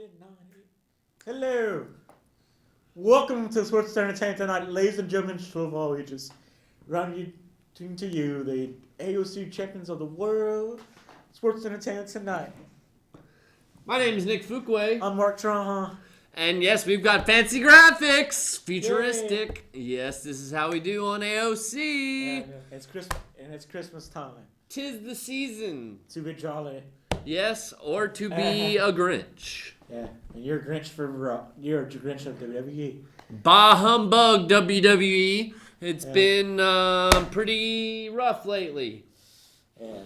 10, 9, 8. Hello. Welcome to Sports Entertainment tonight, ladies and gentlemen, of all ages. Running to you, the AOC champions of the world. Sports Entertainment tonight. My name is Nick Fuquay. I'm Mark Trahan. And yes, we've got fancy graphics. Futuristic. Yay. Yes, this is how we do on AOC. And it's Christmas time. 'Tis the season. To be jolly. Yes, or to be a Grinch. Yeah, and you're a Grinch you're a Grinch of WWE. Bah humbug, WWE. It's been pretty rough lately. Yeah.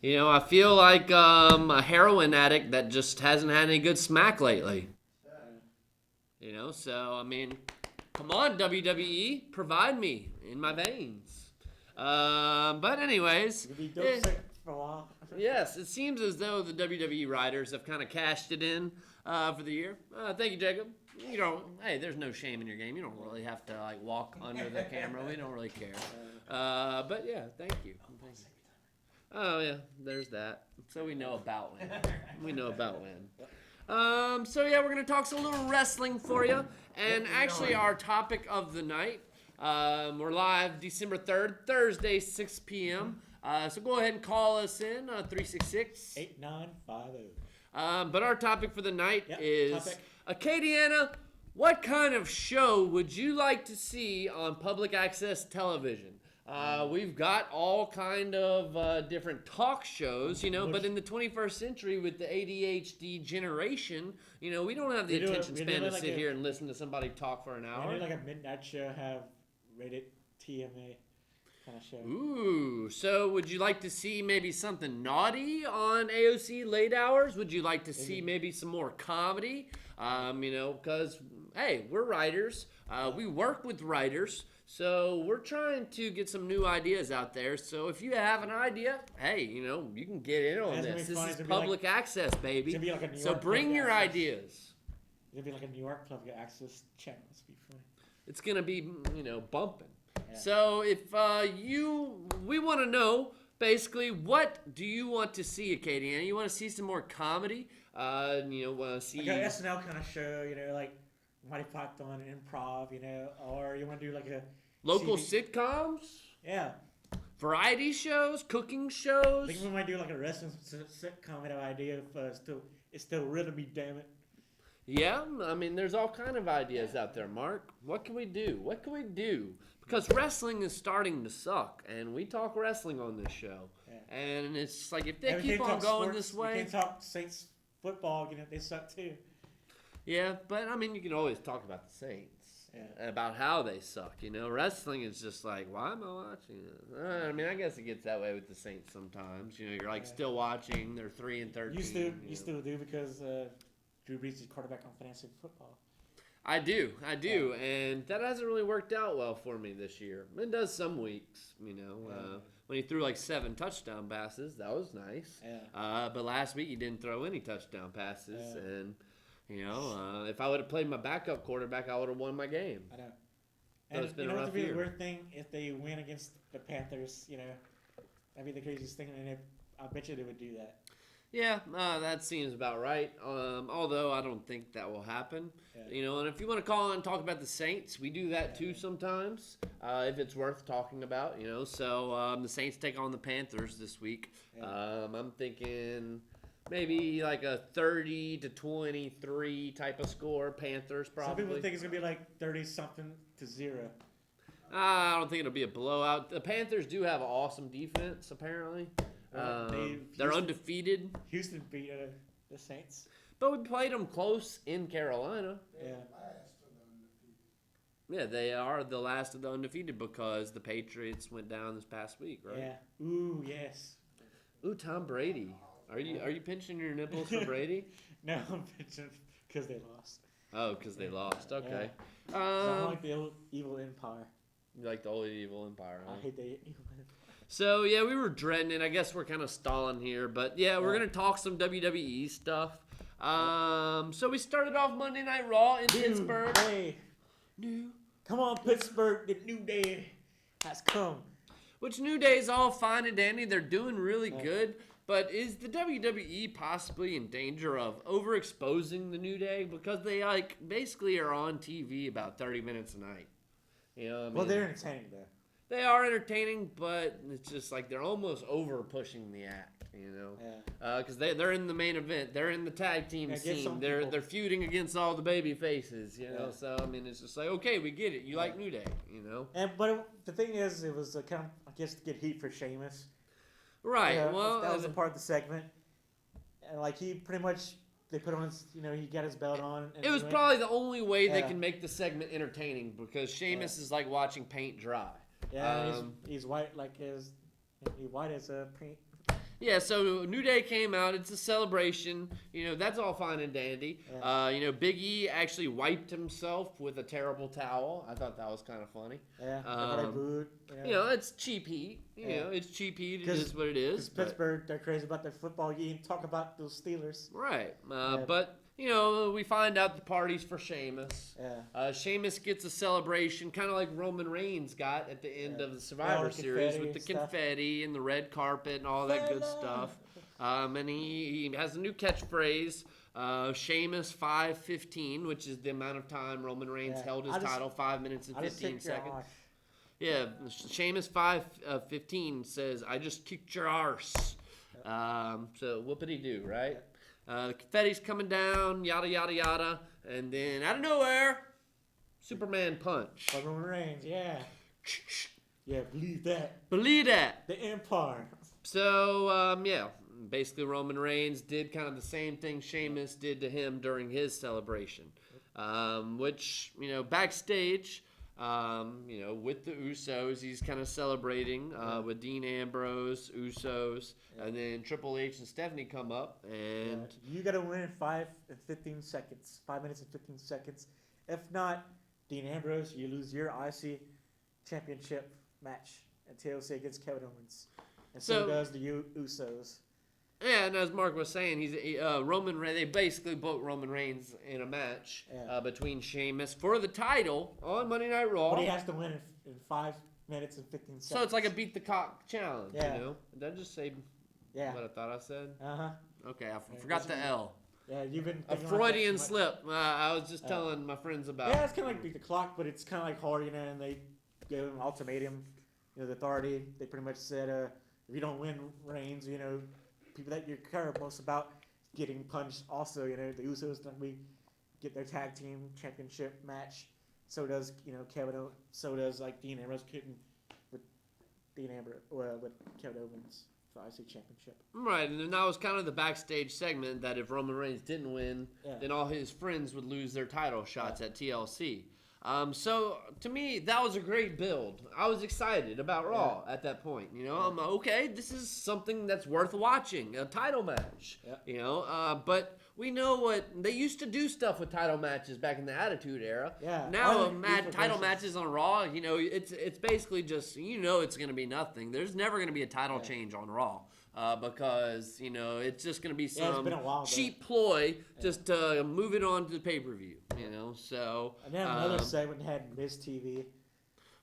You know, I feel like a heroin addict that just hasn't had any good smack lately. You know, so, I mean, come on, WWE, provide me in my veins. But anyways, You'll be dope sick for a while. Yes, it seems as though the WWE writers have kind of cashed it in for the year. Thank you, Jacob. You don't, hey, there's no shame in your game. You don't really have to, like, walk under the camera. We don't really care. But, yeah, thank you. Oh, yeah, there's that. So we know about when. We know about when. So, yeah, we're going to talk some little wrestling for you. And actually, our topic of the night, we're live December 3rd, Thursday, 6 p.m. So go ahead and call us in, 366-8950. But our topic for the night is, Acadiana, what kind of show would you like to see on public access television? We've got all kind of different talk shows, you know, but in the 21st century with the ADHD generation, you know, we don't have the attention span to sit here and listen to somebody talk for an hour. We do like a midnight show, have rated TMA kind of show. Ooh, so would you like to see maybe something naughty on AOC late hours? Would you like to see maybe some more comedy? You know, because, hey, we're writers. We work with writers. So we're trying to get some new ideas out there. So if you have an idea, hey, you know, you can get in on this. This is public access, baby. So bring your ideas. It's going to be like a New York public access channel. It's going to be funny. It's going to be, you know, bumping. Yeah. So if we want to know, basically, what do you want to see, Acadiana? You want to see some more comedy? You know, want to see... Like an SNL kind of show, you know, like Monty Python and improv, you know, or you want to do like a... Local sitcoms? Yeah. Variety shows? Cooking shows? I think we might do like a wrestling sitcom kind of idea if it's still real to me, damn it. Yeah, I mean, there's all kind of ideas out there, Mark. What can we do? What can we do? Because wrestling is starting to suck, and we talk wrestling on this show. Yeah. And it's like, if they keep on going this way... We can't talk Saints football, you know, they suck too. Yeah, but, I mean, you can always talk about the Saints. Yeah. About how they suck, you know. Wrestling is just like, why am I watching it? I mean, I guess it gets that way with the Saints sometimes. You know, you're like still watching. They're 3-13. You still do because Drew Brees is quarterback on fantasy football. I do, and that hasn't really worked out well for me this year. It does some weeks, you know. When he threw like 7 touchdown passes, that was nice. Yeah. But last week he didn't throw any touchdown passes, and you know, if I would have played my backup quarterback, I would have won my game. I know. And it's been a rough year. It'd be a weird thing if they win against the Panthers. You know, that'd be the craziest thing, and I bet you they would do that. Yeah, that seems about right. Although I don't think that will happen. Yeah. You know, and if you want to call and talk about the Saints, we do that too sometimes. If it's worth talking about, you know. So the Saints take on the Panthers this week. Yeah. I'm thinking maybe like a 30-23 type of score. Panthers probably. Some people think it's gonna be like 30-something to 0. I don't think it'll be a blowout. The Panthers do have an awesome defense, apparently. They're undefeated. Houston beat the Saints. But we played them close in Carolina. Yeah. Yeah, they are the last of the undefeated because the Patriots went down this past week, right? Yeah. Ooh, yes. Ooh, Tom Brady. Are you pinching your nipples for Brady? No, I'm pinching because they lost. Oh, because they lost. Okay. Yeah. So I like the old evil empire. You like the old evil empire, huh? I hate the evil empire. So, yeah, we were dreading it. I guess we're kind of stalling here. But, yeah, we're going to talk some WWE stuff. So we started off Monday Night Raw in Pittsburgh. Day. Come on, Pittsburgh. The new day has come. Which New Day's all fine and dandy. They're doing really good. But is the WWE possibly in danger of overexposing the New Day because they basically are on TV about 30 minutes a night? You know, Well, they're entertaining though. They are entertaining, but it's just like they're almost over pushing the act, you know? Yeah. Because they're in the main event, they're in the tag team scene, they're feuding against all the baby faces, you know? So I mean, it's just like, okay, we get it. You like New Day, you know? But the thing is, it was kind of, I guess, to get heat for Sheamus. Right. Yeah, well, that was a part of the segment, and like he pretty much they put on his, he got his belt on. And it was probably the only way they can make the segment entertaining because Sheamus is like watching paint dry. Yeah, he's white he's white as a paint. Yeah, so New Day came out. It's a celebration. You know, that's all fine and dandy. Yeah. Big E actually wiped himself with a terrible towel. I thought that was kind of funny. Yeah, I booed. It's cheap heat. You know, it's cheap heat. It is what it is. Because Pittsburgh, they're crazy about their football. You can talk about those Steelers. Right. But, we find out the party's for Sheamus. Yeah. Sheamus gets a celebration, kind of like Roman Reigns got at the end of the Survivor Series with the confetti and the red carpet and all that good stuff. And he has a new catchphrase, Sheamus 5:15, which is the amount of time Roman Reigns held his title, 5 minutes and 15 seconds. Yeah, Sheamus 5:15 says, "I just kicked your arse." So whoopity-doo, right? The confetti's coming down, yada, yada, yada. And then, out of nowhere, Superman punch. Roman Reigns, yeah. Yeah, believe that. Believe that. The Empire. So, basically Roman Reigns did kind of the same thing Sheamus did to him during his celebration. Which, backstage, with the Usos, he's kind of celebrating with Dean Ambrose, Usos, and then Triple H and Stephanie come up, and you got to win in 5 and 15 seconds, 5 minutes and 15 seconds. If not, Dean Ambrose, you lose your IC championship match at TLC against Kevin Owens, and so does the Usos. Yeah, and as Mark was saying, they basically booked Roman Reigns in a match between Sheamus for the title on Monday Night Raw. But he has to win in 5 minutes and 15 seconds. So it's like a beat the cock challenge, Did I just say what I thought I said? Uh-huh. Okay, I forgot the L. Yeah, you've been a Freudian slip. I was just telling my friends about. Yeah, it's kind of like beat the clock, but it's kind of like hard, and they gave him an ultimatum. The authority, they pretty much said, if you don't win Reigns, people that you care most about getting punched. Also, the Usos get their tag team championship match. So does Kevin. So does Dean Ambrose couldn't with with Kevin Owens for IC championship. Right, and then that was kind of the backstage segment that if Roman Reigns didn't win, then all his friends would lose their title shots at TLC. So to me, that was a great build. I was excited about Raw at that point. I'm okay. This is something that's worth watching. A title match. But we know what they used to do stuff with title matches back in the Attitude Era. Yeah. Now title matches on Raw. It's basically just it's going to be nothing. There's never going to be a title change on Raw. Because, it's just going to be some cheap ploy just to move it on to the pay-per-view, so... And then another segment had Miz TV.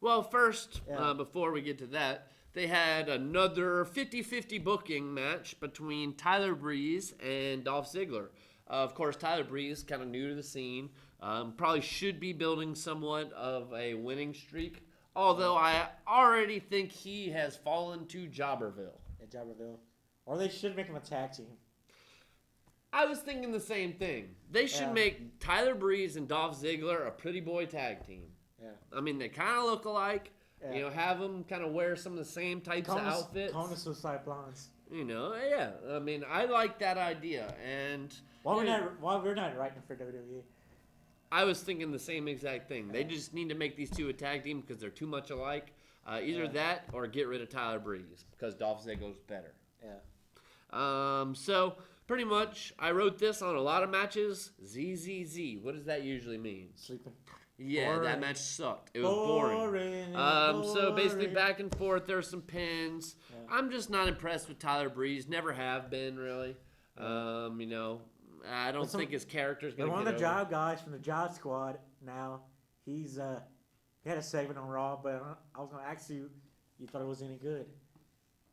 Well, first, before we get to that, they had another 50-50 booking match between Tyler Breeze and Dolph Ziggler. Of course, Tyler Breeze, kind of new to the scene, probably should be building somewhat of a winning streak, although I already think he has fallen to Jobberville. Jobberville. Or they should make him a tag team. I was thinking the same thing. They should make Tyler Breeze and Dolph Ziggler a pretty boy tag team. Yeah. I mean, they kind of look alike. Yeah. Have them kind of wear some of the same types of outfits. Call them Suicide Blondes. I mean, I like that idea. And why we're not writing for WWE? I was thinking the same exact thing. They just need to make these two a tag team because they're too much alike. Either that or get rid of Tyler Breeze because Dolph Ziggler's better. Yeah. So pretty much, I wrote this on a lot of matches. ZZZ. What does that usually mean? Sleeping. Yeah, boring. That match sucked. It was boring. Boring. So basically, back and forth. There's some pins. Yeah. I'm just not impressed with Tyler Breeze. Never have been really. I don't think his character's gonna. One of the Job guys from the Job Squad. Now he's he had a segment on Raw, but I was gonna ask you thought it was any good.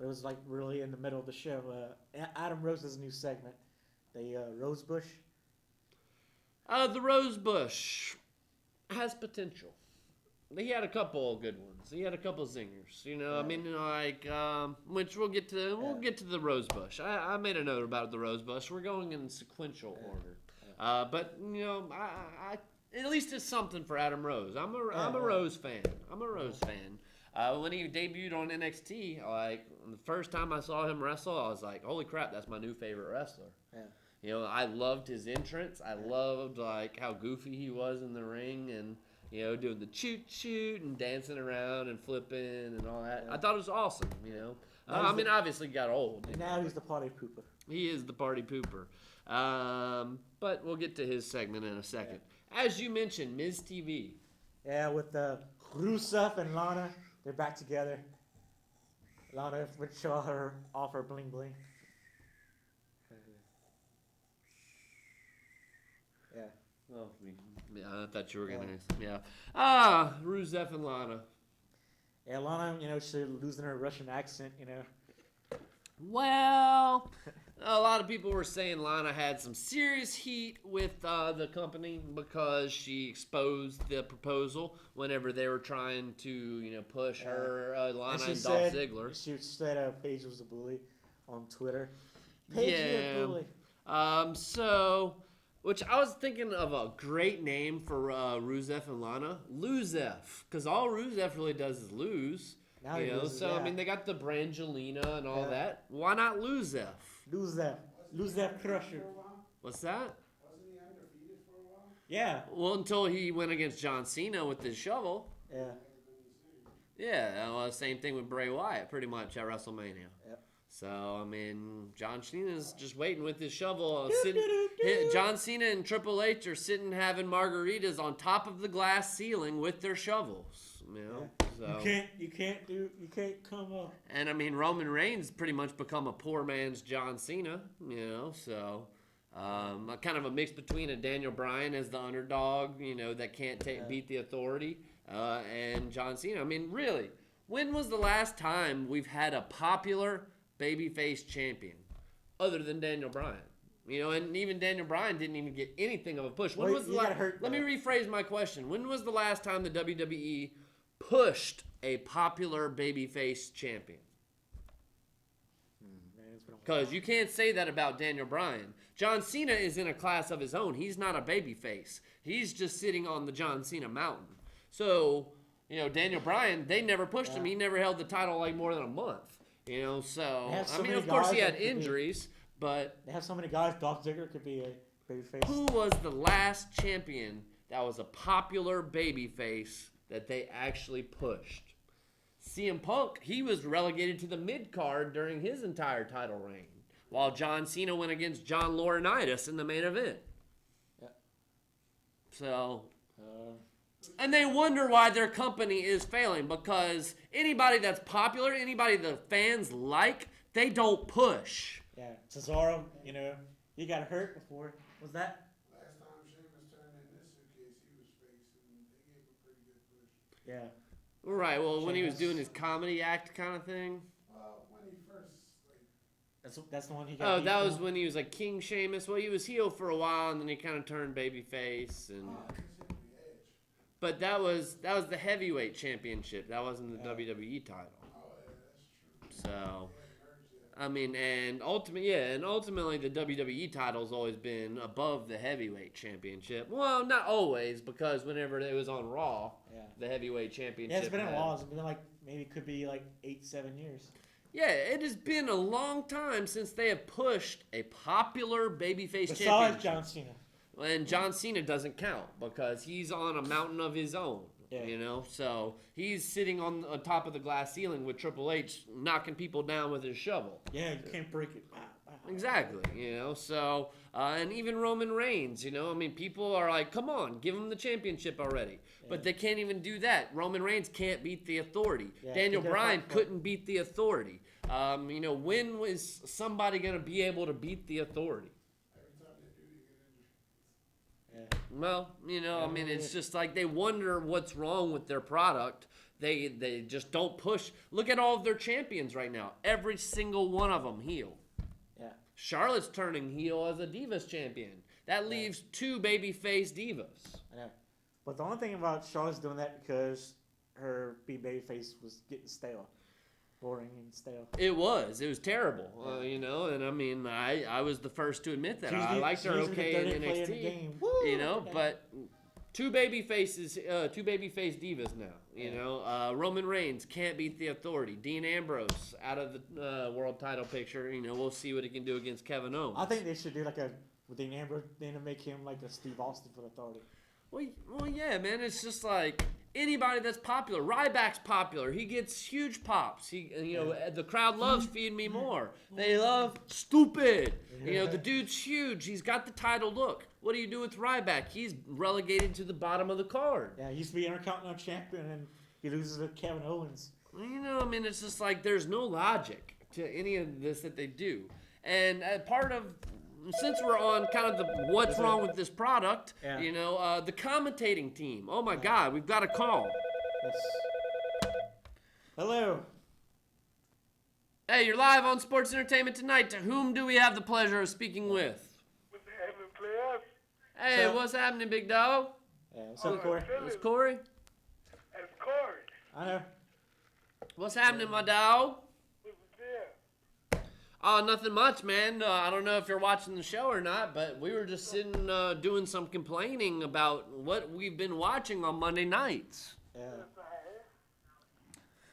It was like really in the middle of the show. Adam Rose's new segment, the Rose Bush. The Rose Bush has potential. He had a couple of good ones. He had a couple of zingers. I mean, which we'll get to. We'll get to the Rose Bush. I made a note about the Rose Bush. We're going in sequential order. But I at least it's something for Adam Rose. I'm a Rose fan. I'm a Rose fan. When he debuted on NXT, like the first time I saw him wrestle, I was like, "Holy crap, that's my new favorite wrestler." Yeah. I loved his entrance. I loved like how goofy he was in the ring and. Doing the shoot and dancing around and flipping and all that. I thought it was awesome, I mean, obviously he got old. Now he's the party pooper. He is the party pooper. But we'll get to his segment in a second. As you mentioned, Ms. TV. Yeah, with Rusev and Lana, they're back together. Lana would show her off her bling bling. Yeah. Oh, I thought you were going to, Rusev and Lana. Yeah, Lana, she's losing her Russian accent, Well, a lot of people were saying Lana had some serious heat with the company because she exposed the proposal whenever they were trying to, push her, Lana and Dolph Ziggler. She said Paige was a bully on Twitter. Paige, you're a bully. Which I was thinking of a great name for Rusev and Lana. Losev. Because all Rusev really does is lose. Now he loses, I mean, they got the Brangelina and all that. Why not Losev? Losev Crusher. What's that? Wasn't he undefeated for a while? Yeah. Well, until he went against John Cena with his shovel. Yeah. Yeah, same thing with Bray Wyatt, pretty much, at WrestleMania. Yep. So, I mean, John Cena's just waiting with his shovel. John Cena and Triple H are sitting having margaritas on top of the glass ceiling with their shovels. So. You can't come up. And, I mean, Roman Reigns pretty much become a poor man's John Cena, so... kind of a mix between a Daniel Bryan as the underdog, that can't beat the authority, and John Cena. I mean, really, when was the last time we've had a popular babyface champion other than Daniel Bryan? And even Daniel Bryan didn't even get anything of a push. When was the last? Let me rephrase my question. When was the last time the WWE pushed a popular babyface champion? Because you can't say that about Daniel Bryan. John Cena is in a class of his own. He's not a babyface. He's just sitting on the John Cena mountain. So, Daniel Bryan, they never pushed him. He never held the title like more than a month. So I mean, of course he had injuries, but they have so many guys. Dolph Ziggler could be a babyface. Who was the last champion that was a popular babyface that they actually pushed? CM Punk, he was relegated to the mid-card during his entire title reign, while John Cena went against John Laurinaitis in the main event. Yeah. So, and they wonder why their company is failing, because anybody that's popular, anybody the fans like, they don't push. Yeah, Cesaro, he got hurt before. Was that? Last time Sheamus turned in this suitcase, he was facing, they gave a pretty good push. Yeah. Right, well, when he was doing his comedy act kind of thing. When he first, That's the one he got. Oh, that was when he was like King Sheamus. Well, he was heel for a while, and then he kind of turned babyface. And but that was the heavyweight championship. That wasn't the WWE title. Oh, yeah, that's true. So, I mean, and ultimately the WWE title's always been above the heavyweight championship. Well, not always, because whenever it was on Raw, the heavyweight championship. Yeah, it's been a while. It's been maybe it could be 8-7 years. Yeah, it has been a long time since they have pushed a popular babyface championship. Besides John Cena. And John Cena doesn't count because he's on a mountain of his own. Yeah. So he's sitting on top of the glass ceiling with Triple H knocking people down with his shovel. Yeah, you can't break it. Exactly, so, and even Roman Reigns, I mean, people are like, come on, give him the championship already. Yeah. But they can't even do that. Roman Reigns can't beat the authority. Yeah, Daniel Bryan couldn't beat the authority. When was somebody going to be able to beat the authority? Every time they do, you get injured. Well, I mean, it's just like they wonder what's wrong with their product They just don't push. Look at all of their champions right now. Every single one of them heel. Yeah. Charlotte's turning heel as a Divas champion. That leaves 2 babyface Divas. I know. But the only thing about Charlotte's doing that because her babyface was getting stale. Boring and stale. It was terrible, you know, and I mean, I was the first to admit that. I liked her okay in NXT, you know, but 2 babyface divas now, you know. Roman Reigns can't beat the Authority. Dean Ambrose out of the world title picture, you know, we'll see what he can do against Kevin Owens. I think they should do like with Dean Ambrose, then to make him like a Steve Austin for the Authority. Well, yeah, man, it's just like anybody that's popular. Ryback's popular. He gets huge pops. The crowd loves Feed Me More. They love Stupid. You know, the dude's huge. He's got the title look. What do you do with Ryback? He's relegated to the bottom of the card. Yeah, he used to be Intercontinental Champion, and he loses to Kevin Owens. You know, I mean, it's just like there's no logic to any of this that they do. And part of... Since we're on kind of the what's wrong with this product, you know, the commentating team. Oh my God, we've got a call. Yes. Hello. Hey, you're live on Sports Entertainment Tonight. To whom do we have the pleasure of speaking with? What's happening, players? Hey, So- what's happening, big dog? Yeah, what's up, Corey? It's Corey. That's Corey. I know. What's happening, my dog? What's there? Oh, nothing much, man. I don't know if you're watching the show or not, but we were just sitting doing some complaining about what we've been watching on Monday nights. Yeah.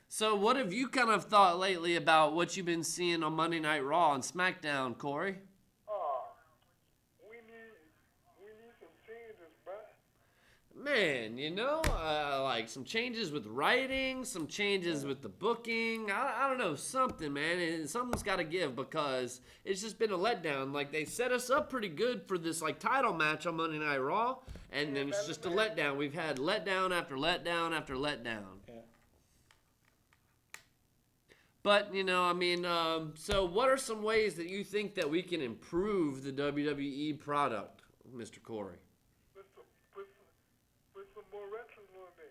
So what have you kind of thought lately about what you've been seeing on Monday Night Raw and SmackDown, Corey? We need some changes, bro. Man, you know, like some changes with writing, some changes with the booking. I don't know, something, man. Something's got to give because it's just been a letdown. Like, they set us up pretty good for this, like, title match on Monday Night Raw, and then it's just a letdown. We've had letdown after letdown after letdown. Yeah. But, you know, I mean, so what are some ways that you think that we can improve the WWE product, Mr. Corey? Put some more wrestling on there.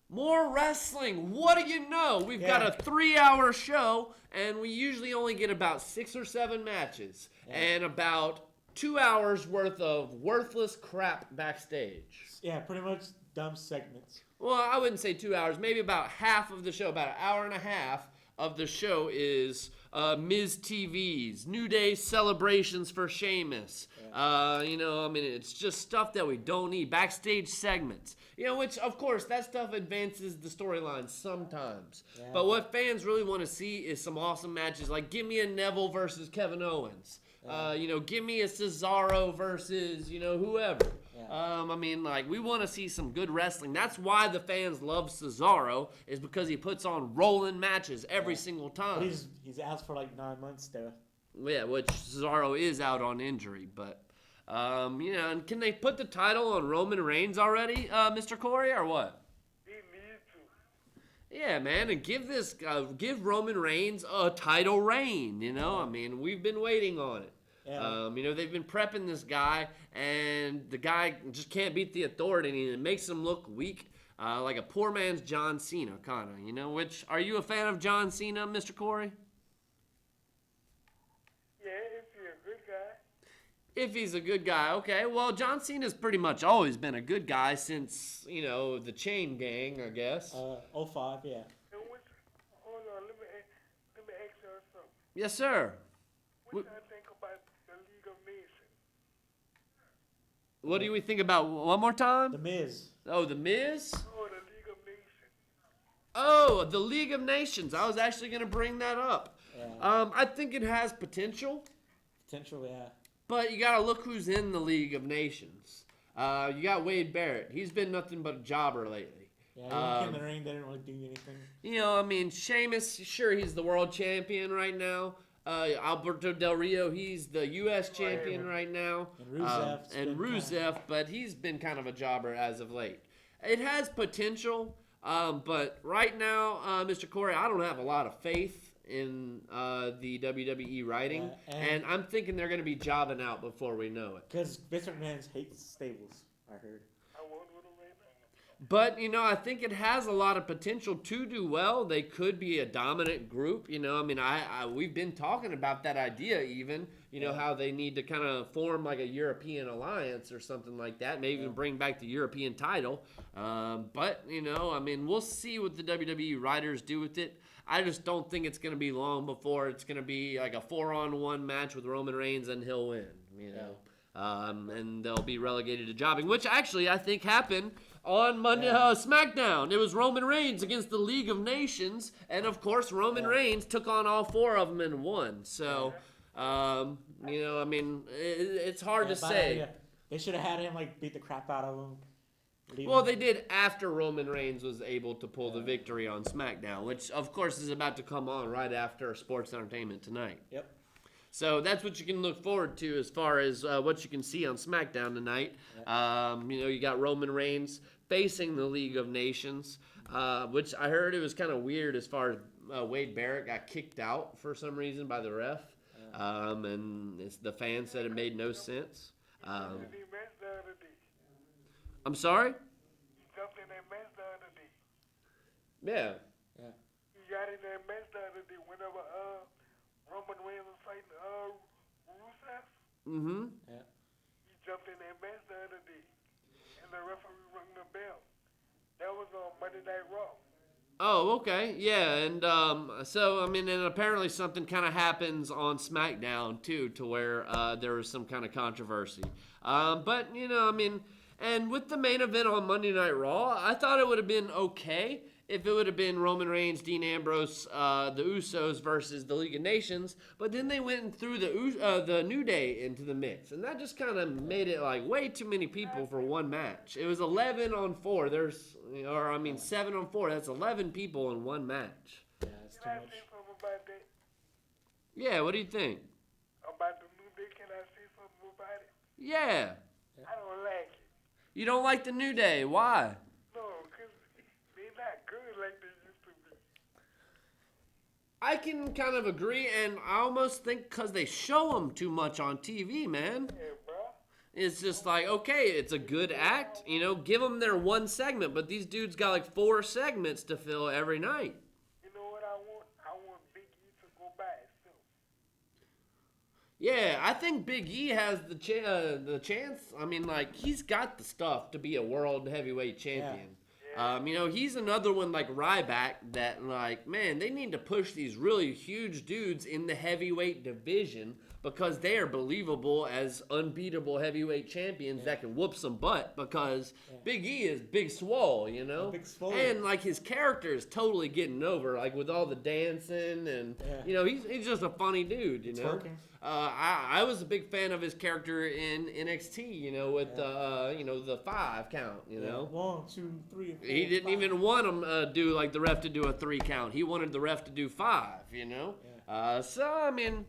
More wrestling. What do you know? We've got a 3-hour show, and we usually only get about 6 or 7 matches, and about 2 hours worth of worthless crap backstage. Yeah, pretty much dumb segments. Well, I wouldn't say 2 hours. Maybe about half of the show, about an hour and a half of the show is Ms. TV's New Day celebrations for Sheamus. You know, I mean, it's just stuff that we don't need. Backstage segments. You know, which, of course, that stuff advances the storyline sometimes. Yeah. But what fans really want to see is some awesome matches. Like, give me a Neville versus Kevin Owens. You know, give me a Cesaro versus, you know, whoever. I mean, like, we want to see some good wrestling. That's why the fans love Cesaro, is because he puts on rolling matches every single time. But he's out for like 9 months though. Yeah, which Cesaro is out on injury, but you know, and can they put the title on Roman Reigns already, Mr. Corey, or what? He needs to. Yeah, man, and give Roman Reigns a title reign. You know, I mean, we've been waiting on it. Yeah. You know, they've been prepping this guy, and the guy just can't beat the Authority, and it makes him look weak, like a poor man's John Cena, kind of. You know, which, are you a fan of John Cena, Mr. Corey? Yeah, if you're a good guy. If he's a good guy, okay. Well, John Cena's pretty much always been a good guy since, you know, the Chain Gang, I guess. 05, yeah. And hold on, let me ask you something. Yes, sir. What do you think about the League of Nations? What do we think about, one more time? The Miz. Oh, The Miz? Oh, the League of Nations. Oh, the League of Nations. I was actually going to bring that up. Yeah. I think it has potential, Potential, yeah. but you got to look who's in the League of Nations. You got Wade Barrett. He's been nothing but a jobber lately. Yeah, in the ring, they didn't really do anything. You know, I mean, Sheamus, sure, he's the world champion right now. Alberto Del Rio, he's the U.S. champion right now. And Rusev. But he's been kind of a jobber as of late. It has potential, but right now, Mr. Corey, I don't have a lot of faith in the WWE writing, and I'm thinking they're going to be jobbing out before we know it. Because Vince McMahon hates stables, I heard. I won't with him right But, I think it has a lot of potential to do well. They could be a dominant group. I mean, we've been talking about that idea even, how they need to kind of form like a European alliance or something like that, maybe even bring back the European title. But, I mean, we'll see what the WWE writers do with it. I just don't think it's going to be long before it's going to be like a 4-on-1 match with Roman Reigns and he'll win, and they'll be relegated to jobbing, which actually I think happened on Monday SmackDown. It was Roman Reigns against the League of Nations, and of course Roman Reigns took on all 4 of them and won. So, I mean, it's hard to say. They should have had him like beat the crap out of him. Well, they did after Roman Reigns was able to pull the victory on SmackDown, which of course is about to come on right after Sports Entertainment Tonight. Yep. So that's what you can look forward to as far as what you can see on SmackDown tonight. You got Roman Reigns facing the League of Nations, which I heard it was kind of weird as far as Wade Barrett got kicked out for some reason by the ref, and the fans said it made no sense. I'm sorry? Jumped in that match the other day. Yeah. He got in that match the other day whenever Roman Reigns was fighting Rusev. Mm-hmm. Yeah. He jumped in that match the other day. And the referee rang the bell. That was on Monday Night Raw. Oh, okay. Yeah, and so, I mean, and apparently something kind of happens on SmackDown, too, to where there was some kind of controversy. But, I mean, and with the main event on Monday Night Raw, I thought it would have been okay if it would have been Roman Reigns, Dean Ambrose, the Usos versus the League of Nations, but then they went and threw the New Day into the mix, and that just kind of made it like way too many people for one match. It was 11 on 4. 7 on 4. That's 11 people in one match. Yeah, that's too Can I much. say something about that? Yeah, what do you think? About the New Day, can I say something about it? Yeah. I don't like it. You don't like the New Day. Why? No, because they're not good like they used to be. I can kind of agree, and I almost think because they show them too much on TV, man. Yeah, bro. It's just like, okay, it's a good act, give them their one segment, but these dudes got like 4 segments to fill every night. You know what I want? I want Big E to go by itself. Yeah, I think Big E has the chance. I mean, like, he's got the stuff to be a world heavyweight champion. He's another one like Ryback that, like, man, they need to push these really huge dudes in the heavyweight division because they are believable as unbeatable heavyweight champions that can whoop some butt because Big E is Big Swole, Big Swole. And, like, his character is totally getting over, like, with all the dancing and, he's just a funny dude, Twerking. I was a big fan of his character in NXT, with the 5 count, 1, 2, 3, 4, He didn't 5. even want him do like the ref to do a 3 count. He wanted the ref to do 5, So, I mean,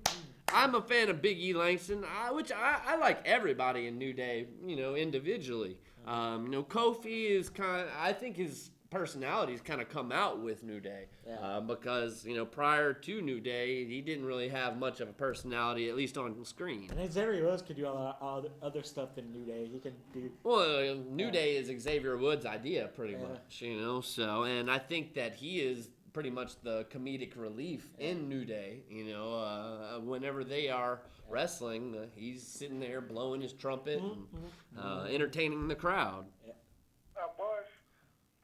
I'm a fan of Big E Langston, which I like everybody in New Day, individually. Kofi is I think his personality's kind of come out with New Day because, prior to New Day, he didn't really have much of a personality, at least on screen. And Xavier Woods could do a lot of other stuff than New Day. He can do. Well, New Day is Xavier Woods' idea, pretty much, So, and I think that he is pretty much the comedic relief in New Day. Whenever they are wrestling, he's sitting there blowing his trumpet and entertaining the crowd.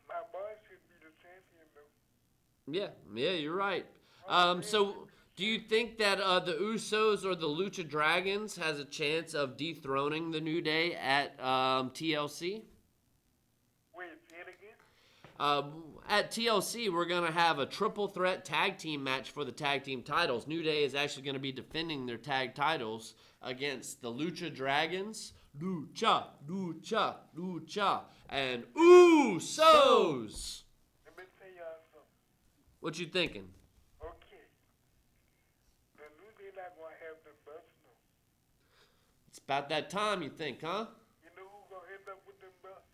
My boss should be the champion, though. Yeah, you're right. So, do you think that the Usos or the Lucha Dragons has a chance of dethroning the New Day at TLC? Wait, say it again? At TLC, we're going to have a triple threat tag team match for the tag team titles. New Day is actually going to be defending their tag titles against the Lucha Dragons, Lucha, and Usos. Let me tell y'all something. What you thinking? Okay. The New Day not going to have the belts, no. It's about that time, you think, huh? You know who's going to end up with them belts?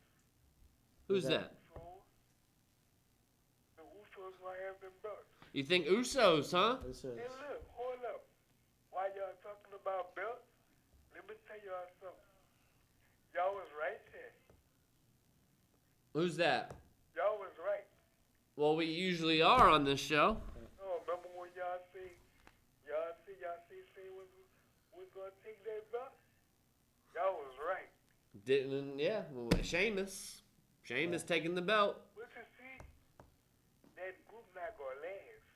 Who's that? The Usos going to have them belts. You think Usos, huh? Hey, look, hold up. While y'all talking about belts, let me tell y'all something. Y'all was right there. Who's that? Y'all was right. Well, we usually are on this show. Oh, remember when y'all see was gonna take that belt? Y'all was right. Didn't, yeah. Well, Sheamus taking the belt. But you see, that group not gonna last.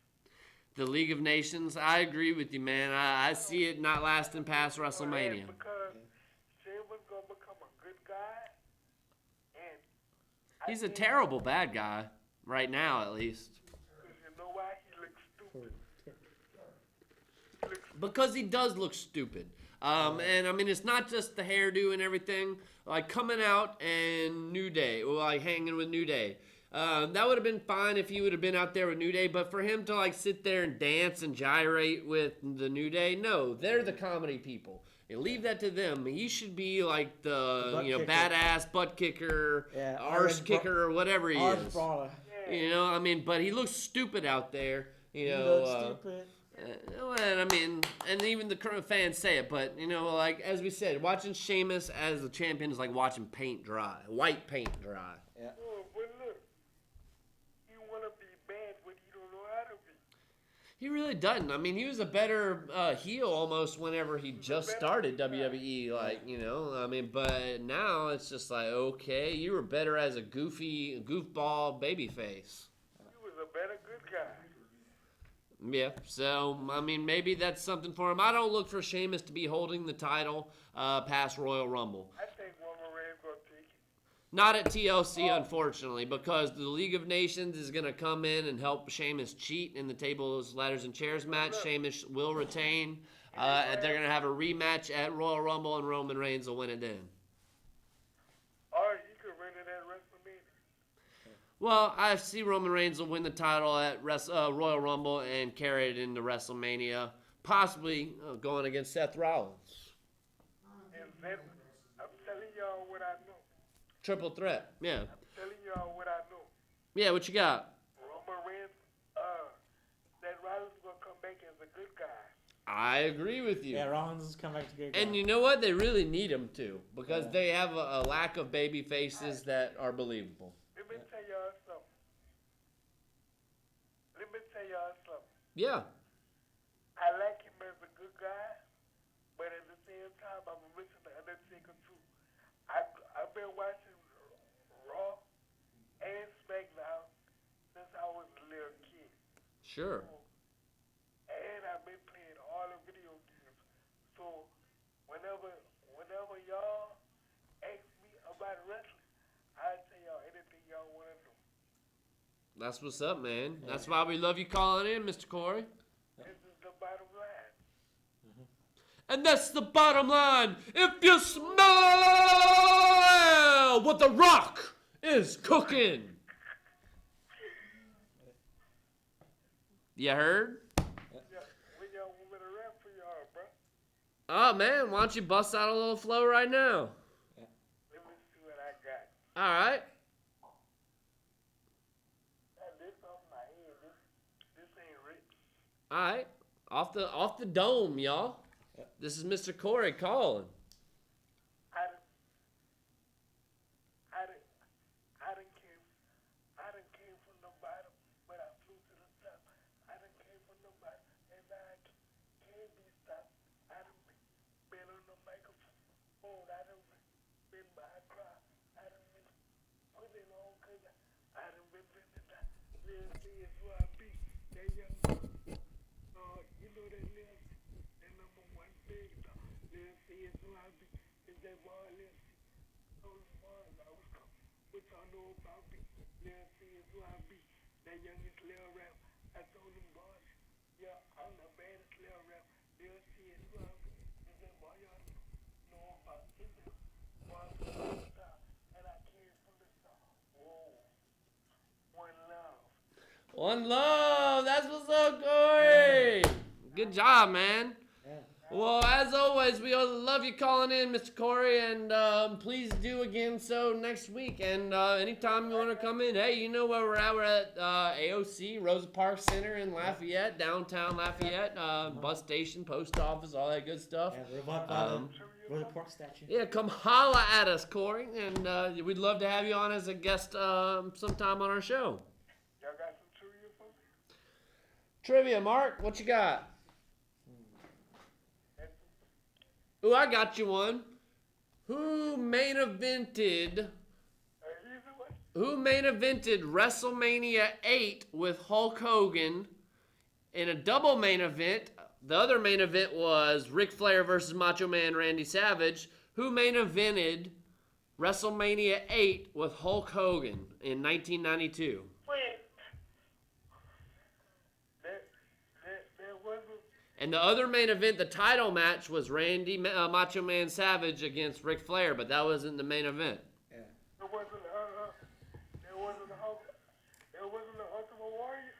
The League of Nations, I agree with you, man. I see it not lasting past WrestleMania. Because Sheamus gonna become a good guy, and He's a terrible bad guy, right now at least. Because you know why? He looks stupid. Because he does look stupid. And I mean, it's not just the hairdo and everything. Like coming out and New Day, or like hanging with New Day. That would have been fine if he would have been out there with New Day, but for him to like sit there and dance and gyrate with the New Day, no, they're the comedy people. And leave that to them. He should be like the kicker. badass butt kicker, Yeah, arse kicker, or whatever he Arse is. brawler. You know, I mean, but he looks stupid out there. You He know, looks stupid. and I mean, and even the current fans say it, but you know, like as we said, watching Sheamus as the champion is like watching paint dry, white paint dry. Yeah. Oh, but look, you wanna be bad, but you don't know how to be. He really doesn't. I mean, he was a better heel almost whenever he just started WWE. Like, you know, I mean, but now it's just like, okay, you were better as a goofball babyface. You was a better good guy. Yeah, so, I mean, maybe that's something for him. I don't look for Sheamus to be holding the title past Royal Rumble. I think Roman Reigns gonna take it. Not at TLC, unfortunately, because the League of Nations is going to come in and help Sheamus cheat in the tables, ladders, and chairs match. Sheamus will retain. And they're going to have a rematch at Royal Rumble, and Roman Reigns will win it then. Or he could win it at WrestleMania. Well, I see Roman Reigns will win the title at Royal Rumble and carry it into WrestleMania, possibly going against Seth Rollins. And then, I'm telling y'all what I know. Triple threat, yeah. I'm telling y'all what I know. Yeah, what you got? Roman Reigns, that Rollins gonna come back as a good guy. I agree with you. Yeah, Rollins is coming back to good. And you know what? They really need him to, because they have a lack of baby faces that are believable. Let me tell y'all something. Yeah. I like him as a good guy, but at the same time, I'm missing the Undertaker too. I've been watching Raw and SmackDown since I was a little kid. Sure. And I've been playing all the video games. So whenever y'all ask me about wrestling, I'll tell y'all anything y'all want to know. That's what's up, man. That's why we love you calling in, Mr. Corey. This is the bottom line. And that's the bottom line. If you smell what The Rock is cooking. You heard? When y'all want me to rap for y'all, bro? Oh, man, why don't you bust out a little flow right now? Let me see what I got. All right. This off my head. This ain't rich. All right. Off the dome, y'all. This is Mr. Corey calling. I done came from the bottom, but I flew to the top. I done came from the bottom, and I can't be stopped. I done been on the microphone. I done been by a crowd. I done been putting on cause I done been that. Lil' C is who I be. That young, you know that Lil' C, that number one big dog. Lil' C is who I be. Is that boy Lil' C? Those boys I was coming. What y'all know about me? Lil' C is who I be. That youngest Lil' Rap. I told them boys, yeah, I'm the baddest Lil' Rap. Lil' C is who I be. Is that boy y'all know about me? Boy, I'm from the south, and I came from the south. Whoa. One love. One love. That's what's up, Corey. Good job, man. Yeah. Well, as always, we love you calling in, Mr. Corey, and please do again so next week. And anytime you want to come in, hey, you know where we're at. We're at AOC, Rosa Parks Center in Lafayette, downtown Lafayette, bus station, post office, all that good stuff. Yeah, we're about by the Rosa Parks statue. Yeah, come holla at us, Corey, and we'd love to have you on as a guest sometime on our show. Y'all got some trivia for me? Trivia, Mark, what you got? Ooh, I got you one. Who main evented WrestleMania 8 with Hulk Hogan in a double main event? The other main event was Ric Flair versus Macho Man Randy Savage. Who main evented WrestleMania 8 with Hulk Hogan in 1992? Wait. There wasn't. And the other main event, the title match, was Randy Macho Man Savage against Ric Flair, but that wasn't the main event. Yeah. There wasn't the Ultimate Warrior.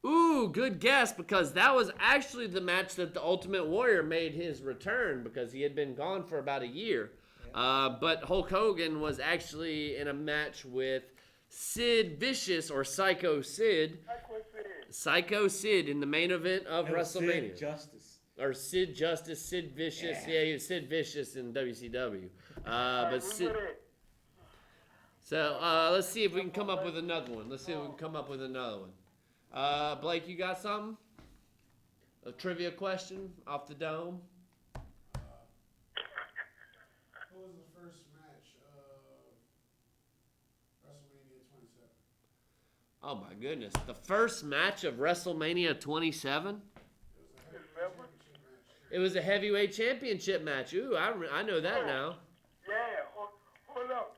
Ooh, good guess, because that was actually the match that the Ultimate Warrior made his return because he had been gone for about a year. Yeah. But Hulk Hogan was actually in a match with Sid Vicious, or Psycho Sid. Psycho Sid in the main event of WrestleMania. Sid Justice. Or Sid Justice, Sid Vicious. Yeah, he was Sid Vicious in WCW. But Sid. So let's see if we can come up with another one. Blake, you got something? A trivia question off the dome? What was the first match of WrestleMania 27? Oh my goodness. The first match of WrestleMania 27? It was a heavyweight championship match. Ooh, I know that now. Yeah, hold up.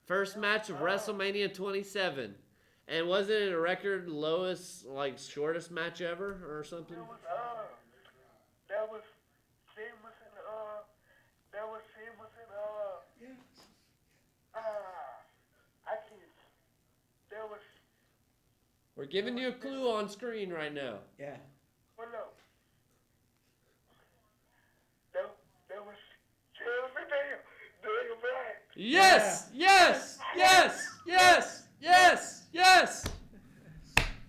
First match of WrestleMania 27. And wasn't it a record lowest, shortest match ever or something? That was Sheamus and I can't. That was. We're giving you a clue on screen right now. Yeah. Hold up. That was Sheamus doing black. Yes! Yes! Yes! Yes! Yes! Yes!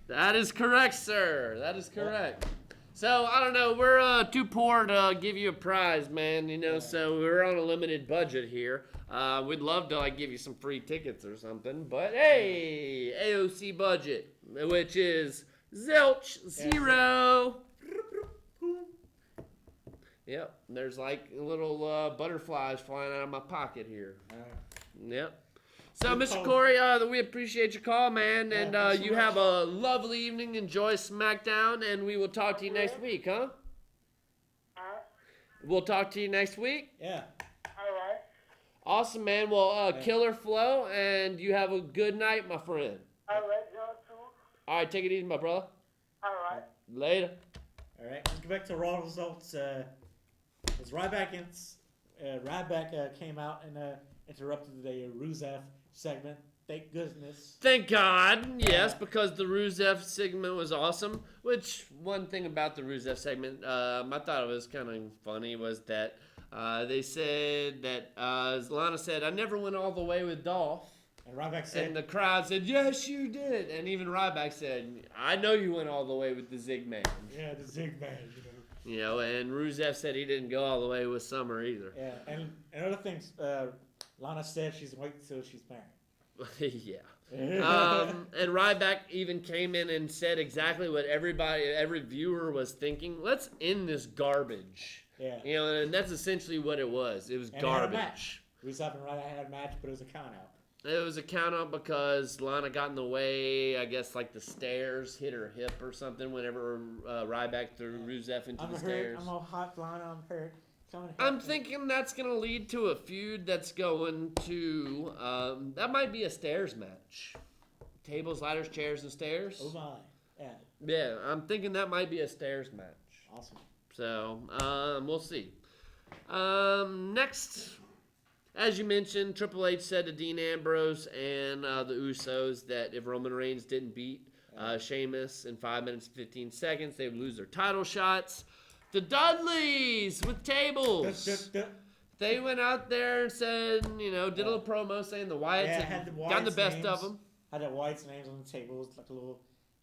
That is correct, sir. That is correct. So, I don't know. We're too poor to give you a prize, man. So we're on a limited budget here. We'd love to give you some free tickets or something. But, hey, AOC budget, which is zilch, zero. Yep, there's little butterflies flying out of my pocket here. Yep. So, Mr. Corey, we appreciate your call, man, and you have a lovely evening. Enjoy SmackDown, and we will talk to you next week, huh? We'll talk to you next week. Yeah. All right. Awesome, man. Well, killer flow, and you have a good night, my friend. All right, y'all too. All right, take it easy, my brother. All right. Later. All right. Let's go back to Raw results. As Ryback came out and interrupted the Rusev segment. Thank goodness. Thank God, yes, because the Rusev segment was awesome. Which, one thing about the Rusev segment, I thought it was kind of funny, was that they said that, as Lana said, I never went all the way with Dolph. And Ryback said... And the crowd said, yes, you did. And even Ryback said, I know you went all the way with the Zig Man. Yeah, the Zig Man, and Rusev said he didn't go all the way with Summer either. Yeah, and other things, Lana said she's waiting until she's married. Yeah. And Ryback even came in and said exactly what every viewer was thinking. Let's end this garbage. Yeah. And that's essentially what it was. It was and garbage. Rusev and Ryback had a match, but it was a count out. It was a count out because Lana got in the way, I guess, the stairs hit her hip or something whenever Ryback threw Rusev into the stairs. I'm all hot, Lana, I'm hurt. I'm thinking that's going to lead to a feud that's going to, that might be a stairs match. Tables, ladders, chairs, and stairs. Oh my, yeah. Yeah, I'm thinking that might be a stairs match. Awesome. So, we'll see. Next, as you mentioned, Triple H said to Dean Ambrose and the Usos that if Roman Reigns didn't beat Sheamus in 5 minutes and 15 seconds, they would lose their title shots. The Dudleys with tables. They went out there and said, did a little promo saying the Wyatts had the gotten the Wyatts' best names. of them. Had the White's names on the tables,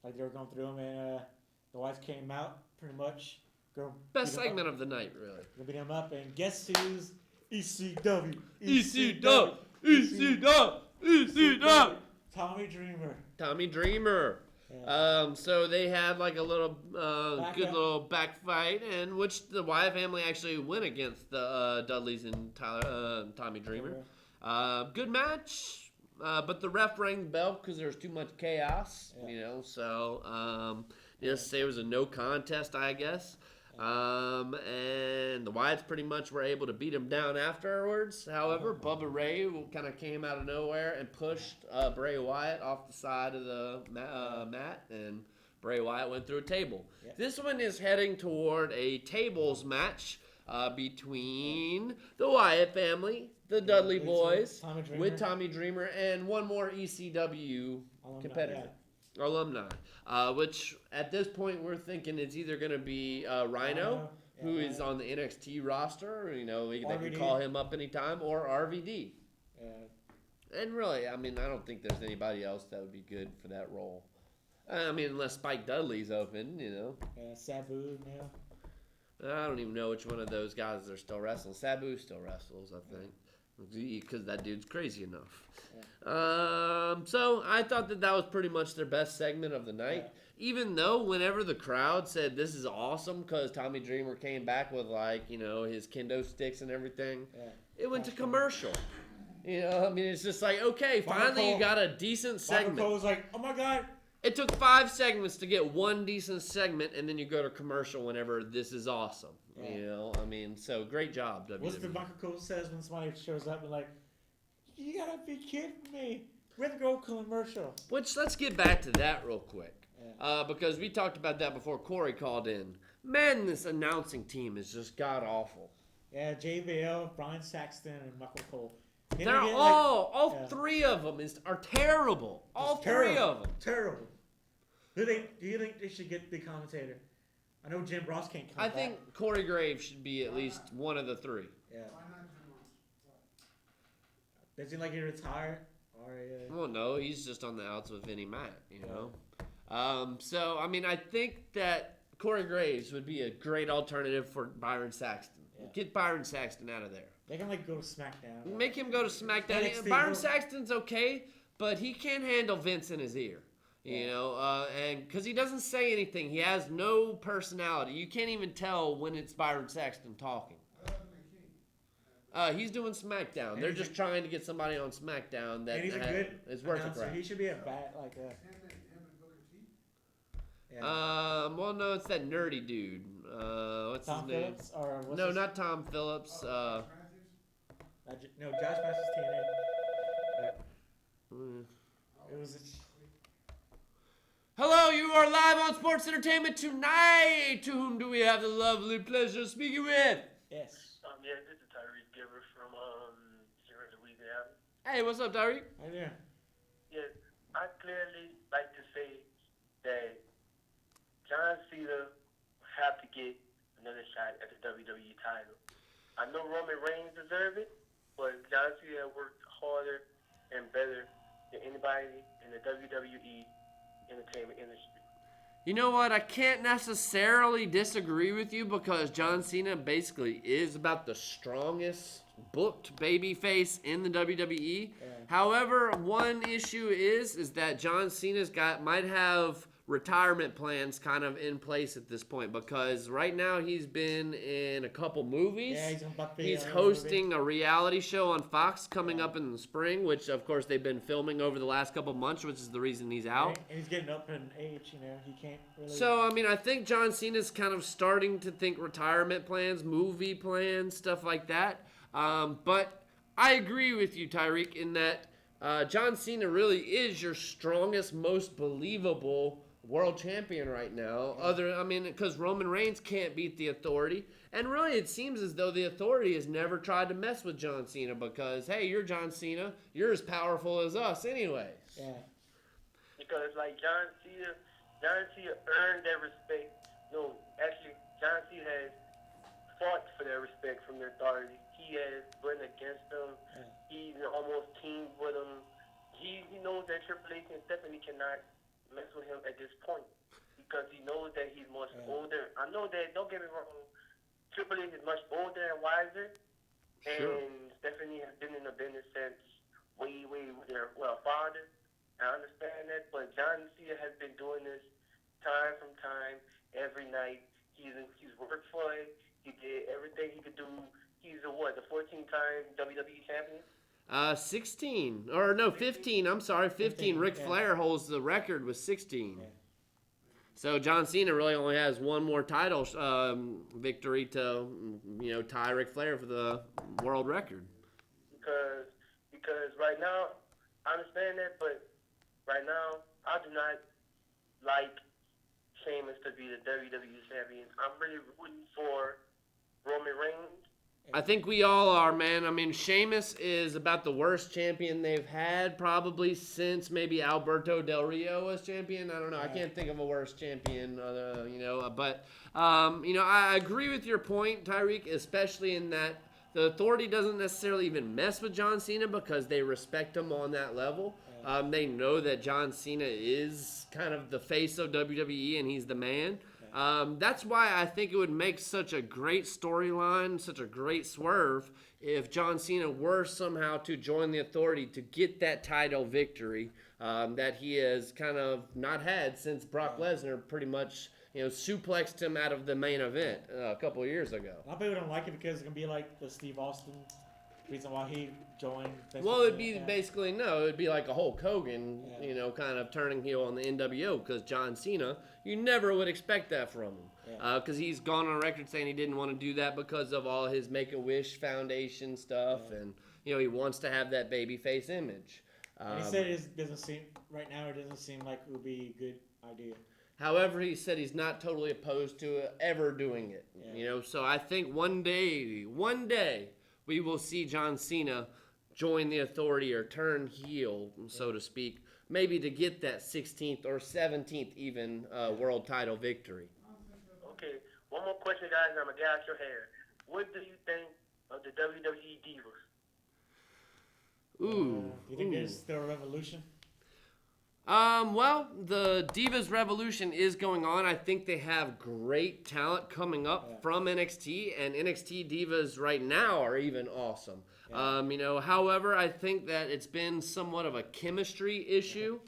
like they were going through them, and the Whites came out pretty much. Best segment of the night, really. Beat them up, and guess who's ECW? ECW. Tommy Dreamer. Yeah. So they had like a little little back fight, in which the Wyatt family actually went against the Dudleys and Tommy Dreamer. Good match, but the ref rang the bell because there was too much chaos, So just say it was a no contest, I guess. And the Wyatts pretty much were able to beat him down afterwards. However, Bubba Ray kind of came out of nowhere and pushed Bray Wyatt off the side of the mat, and Bray Wyatt went through a table. Yeah. This one is heading toward a tables match between the Wyatt family, the Dudley boys, with Tommy Dreamer, and one more ECW competitor. Alumni, which at this point we're thinking it's either going to be Rhino, who is on the NXT roster, they can call him up anytime, or RVD. And really, I don't think there's anybody else that would be good for that role. Unless Spike Dudley's open, Sabu now. I don't even know which one of those guys are still wrestling. Sabu still wrestles, I think. Because that dude's crazy enough. So I thought that was pretty much their best segment of the night. Yeah. Even though whenever the crowd said this is awesome because Tommy Dreamer came back with his kendo sticks and everything, it went to commercial. It's just like, okay, finally you got a decent segment. Michael Cole was like, oh my God. It took 5 segments to get one decent segment, and then you go to commercial whenever this is awesome. Yeah. So great job, WWE. What's the Michael Cole says when somebody shows up and like, you gotta be kidding me. We're gonna go commercial. Which, let's get back to that real quick. Because we talked about that before Corey called in. Man, this announcing team is just god-awful. Yeah, JBL, Brian Saxton, and Michael Cole. They're all 3 of them are terrible. All 3 of them. Terrible. Do you think they should get the commentator? I know Jim Ross can't come back. I think Corey Graves should be at least one of the 3. Yeah. Does he like he retired? Well, no, he's just on the outs with Vinnie Mac, So, I think that Corey Graves would be a great alternative for Byron Saxton. Yeah. Get Byron Saxton out of there. They can go to SmackDown. Make him go to SmackDown. Byron Saxton's okay, but he can't handle Vince in his ear. And because he doesn't say anything, he has no personality. You can't even tell when it's Byron Saxton talking. He's doing SmackDown. And they're just trying to get somebody on SmackDown that is worth a crap. He should be a bat like that. Well, no, it's that nerdy dude. What's Tom his name? Phillips? Or what's no, not Tom Phillips. No, Josh Francis TNA. It was. Hello, you are live on Sports Entertainment tonight. To whom do we have the lovely pleasure of speaking with? Yes. This is Tyreek Giver from here in Louisiana. Hey, what's up, Tyreek? Hi there. Yes, I clearly like to say that John Cena have to get another shot at the WWE title. I know Roman Reigns deserve it, but John Cena worked harder and better than anybody in the WWE entertainment industry. You know what? I can't necessarily disagree with you because John Cena basically is about the strongest booked babyface in the WWE. Yeah. However, one issue is that John Cena's might have retirement plans kind of in place at this point because right now he's been in a couple movies. Yeah, he's hosting a reality show on Fox coming up in the spring, which of course they've been filming over the last couple months, which is the reason he's out. And he's getting up in age, he can't really. So, I think John Cena's kind of starting to think retirement plans, movie plans, stuff like that. But I agree with you, Tyreek, in that John Cena really is your strongest, most believable world champion right now. Because Roman Reigns can't beat the Authority. And really, it seems as though the Authority has never tried to mess with John Cena because, hey, you're John Cena. You're as powerful as us anyways. Yeah. Because, John Cena earned that respect. No, actually, John Cena has for that respect from the authority. He has went against them. Yeah. He's almost teamed with them. He knows that Triple H and Stephanie cannot mess with him at this point because he knows that he's much older. I know that, don't get me wrong, Triple H is much older and wiser, Sure. and Stephanie has been in the business since way with their father. I understand that, but John Cena has been doing this time from time, every night. He's worked for it. He did everything he could do. He's the 14-time WWE champion. 16 or no, 15. I'm sorry, 15. Ric Flair holds the record with 16. Yeah. So John Cena really only has one more title victory to, tie Ric Flair for the world record. Because right now, I understand that, but right now, I do not like Sheamus to be the WWE champion. I'm really rooting for Roman Reigns. I think we all are, man. I mean, Sheamus is about the worst champion they've had probably since maybe Alberto Del Rio was champion. I don't know. I can't think of a worse champion, But, I agree with your point, Tyreek, especially in that the Authority doesn't necessarily even mess with John Cena because they respect him on that level. They know that John Cena is kind of the face of WWE and he's the man. That's why I think it would make such a great storyline, such a great swerve if John Cena were somehow to join the Authority to get that title victory that he has kind of not had since Brock Lesnar pretty much suplexed him out of the main event a couple of years ago. A lot of people don't like it because it's going to be like the Steve Austin reason why he joined. Well, it'd be it'd be like a Hulk Hogan, kind of turning heel on the NWO because John Cena, you never would expect that from him. Because he's gone on record saying he didn't want to do that because of all his Make-A-Wish Foundation stuff, and he wants to have that babyface image. And he said it doesn't seem like it would be a good idea. However, he said he's not totally opposed to ever doing it. So I think one day we will see John Cena join the Authority or turn heel, so to speak, maybe to get that 16th or 17th even world title victory. Okay, one more question, guys, and I'm going to get out your hair. What do you think of the WWE Divas? Ooh. You think there's still a revolution? Well, the Divas Revolution is going on. I think they have great talent coming up from NXT, and NXT Divas right now are even awesome. However, I think that it's been somewhat of a chemistry issue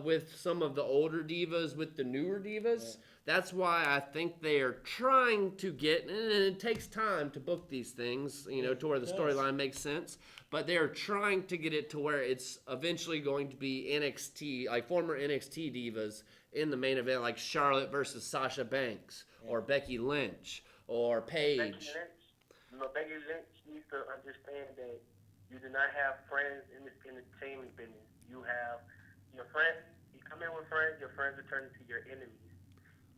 with some of the older divas with the newer divas. That's why I think they are trying to get, and it takes time to book these things, to where the storyline makes sense, but they're trying to get it to where it's eventually going to be NXT, like former NXT divas in the main event, like Charlotte versus Sasha Banks, or Becky Lynch, or Paige. Becky Lynch needs to understand that you do not have friends in the entertainment business. You have your friends, you come in with friends, your friends will turn into your enemies.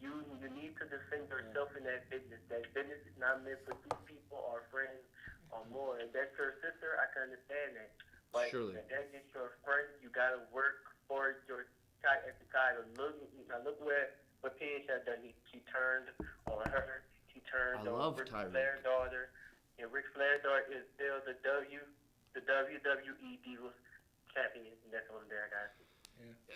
You need to defend yourself in that business. That business is not meant for two people or friends or more. If that's your sister, I can understand that. But Surely. if that's just your friend, you got to work for your title. Look what Paige has done. She turned on her. She turned on Ric Flair's daughter. And Ric Flair's daughter is still the WWE Divas champion. And that's what I'm there, guys.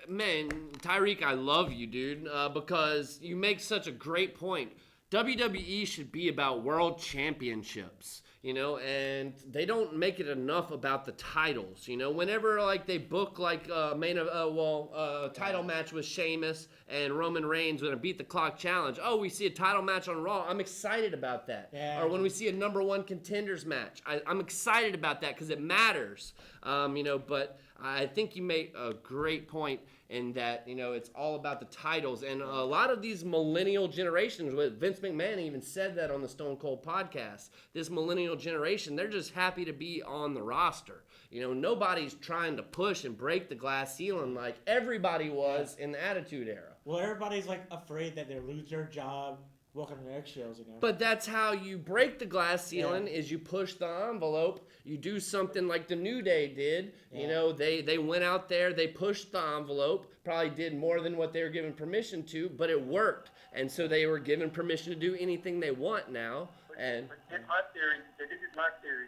Man, Tyreek, I love you, dude, because you make such a great point. WWE should be about world championships, and they don't make it enough about the titles, Whenever, they book, a title match with Sheamus and Roman Reigns when a Beat the Clock challenge. Oh, we see a title match on Raw. I'm excited about that. Yeah. Or when we see a number one contenders match, I'm excited about that because it matters, but I think you make a great point in that, it's all about the titles. And a lot of these millennial generations, with Vince McMahon even said that on the Stone Cold podcast, this millennial generation, they're just happy to be on the roster. Nobody's trying to push and break the glass ceiling like everybody was in the Attitude Era. Well, everybody's afraid that they'll lose their job walking on eggshells, you know. But that's how you break the glass ceiling is you push the envelope. You do something like the New Day did. Yeah. You know, they went out there, they pushed the envelope, probably did more than what they were given permission to, but it worked. And so they were given permission to do anything they want now. And But this is my theory. This is my theory.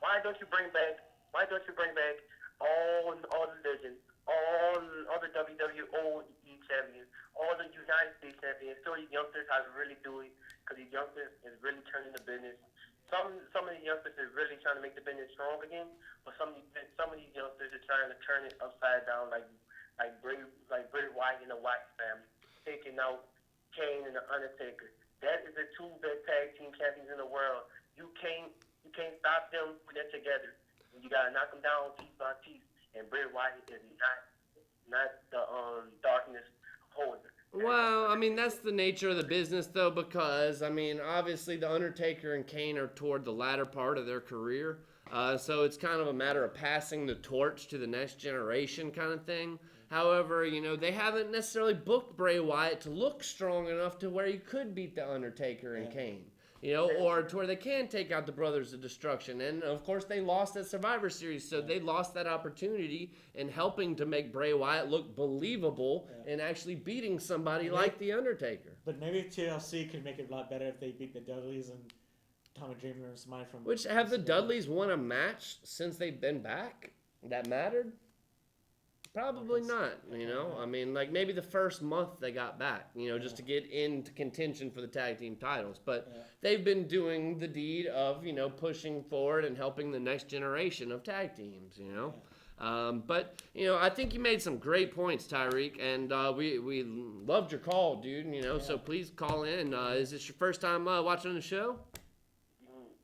Why don't you bring back all the legends, all the WWE champions, all the United States champions, so these youngsters how to really do it, because these youngsters is really turning the business. Some of these youngsters is really trying to make the business strong again, but some of these youngsters are trying to turn it upside down, like Bray Wyatt and the Wyatt family, taking out Kane and the Undertaker. That is the two best tag team champions in the world. You can't stop them when they're together. You gotta knock them down piece by piece. And Bray Wyatt is not the darkness holder. well, I mean, that's the nature of the business, though, because, I mean, obviously the Undertaker and Kane are toward the latter part of their career. So it's kind of a matter of passing the torch to the next generation kind of thing. However, you know, they haven't necessarily booked Bray Wyatt to look strong enough to where he could beat the Undertaker and Kane. You know, or to where they can take out the Brothers of Destruction. And, of course, they lost that Survivor Series, so they lost that opportunity in helping to make Bray Wyatt look believable and actually beating somebody like The Undertaker. But maybe TLC could make it a lot better if they beat the Dudleys and Tommy Dreamer and somebody from... Which, have the Dudleys won a match since they've been back that mattered? Probably not, you know. I mean, like, maybe the first month they got back, you know, just to get into contention for the tag team titles. But they've been doing the deed of, you know, pushing forward and helping the next generation of tag teams, you know. But, you know, I think you made some great points, Tyreek, and we loved your call, dude, you know, so please call in. Is this your first time watching the show?